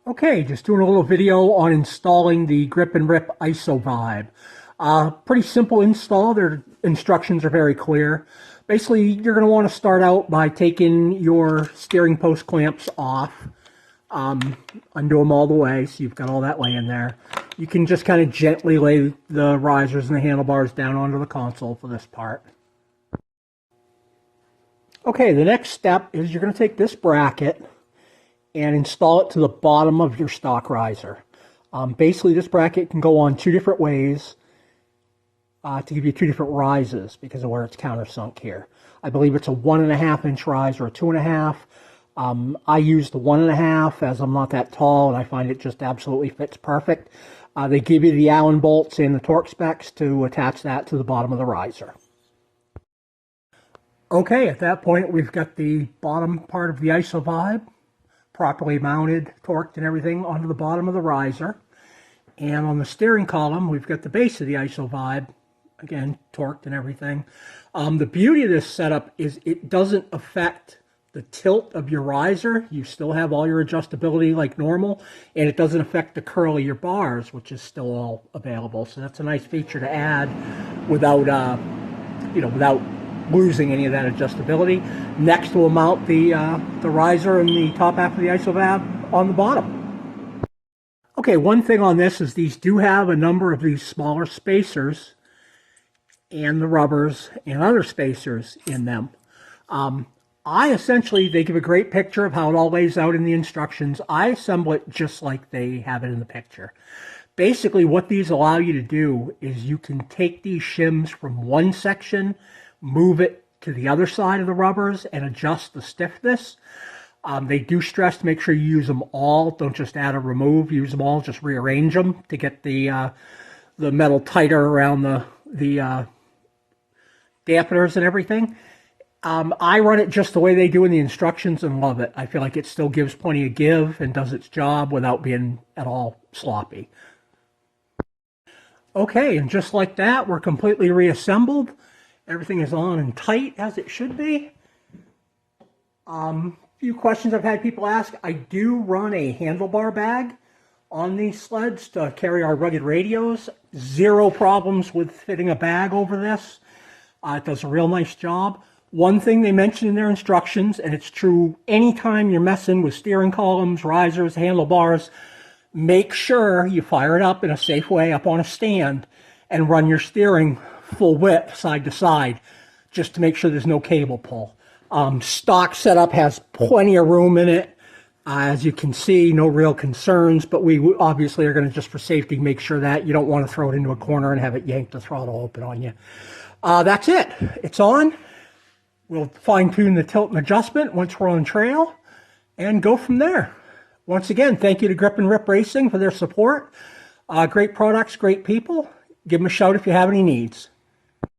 Okay, just doing a little video on installing the Grip-N-Rip Isovibe. Pretty simple install. Their instructions are very clear. Basically, you're going to want to start out by taking your steering post clamps off. Undo them all the way so you've got all that laying there. You can just kind of gently lay the risers and the handlebars down onto the console for this part. Okay, the next step is you're going to take this bracket and install it to the bottom of your stock riser. Basically, this bracket can go on two different ways to give you two different rises because of where it's countersunk here. I believe it's a 1.5 inch rise or a 2.5. I use the 1.5 as I'm not that tall and I find it just absolutely fits perfect. They give you the Allen bolts and the torque specs to attach that to the bottom of the riser. Okay, at that point we've got the bottom part of the Isovibe properly mounted, torqued and everything onto the bottom of the riser. And on the steering column, we've got the base of the Isovibe, again, torqued and everything. The beauty of this setup is it doesn't affect the tilt of your riser. You still have all your adjustability like normal, and it doesn't affect the curl of your bars, which is still all available. So that's a nice feature to add without, without losing any of that adjustability. Next we'll mount the riser and the top half of the Isovibe on the bottom. Okay, one thing on this is these do have a number of these smaller spacers and the rubbers and other spacers in them. They give a great picture of how it all lays out in the instructions. I assemble it just like they have it in the picture. Basically what these allow you to do is you can take these shims from one section, move it to the other side of the rubbers and adjust the stiffness. They do stress to make sure you use them all. Don't just add or remove. Use them all. Just rearrange them to get the metal tighter around the dampeners and everything. I run it just the way they do in the instructions and love it. I feel like it still gives plenty of give and does its job without being at all sloppy. Okay, and just like that, we're completely reassembled. Everything is on and tight as it should be. Few questions I've had people ask. I do run a handlebar bag on these sleds to carry our rugged radios. Zero problems with fitting a bag over this. It does a real nice job. One thing they mention in their instructions, and it's true anytime you're messing with steering columns, risers, handlebars, make sure you fire it up in a safe way up on a stand and run your steering full width side to side just to make sure there's no cable pull. Stock setup has plenty of room in it. As you can see, no real concerns, but we obviously are going to, just for safety, make sure that you don't want to throw it into a corner and have it yank the throttle open on you. That's it. It's on. We'll fine-tune the tilt and adjustment once we're on trail and go from there. Once again, thank you to Grip-N-Rip Racing for their support. Great products, great people. Give them a shout if you have any needs.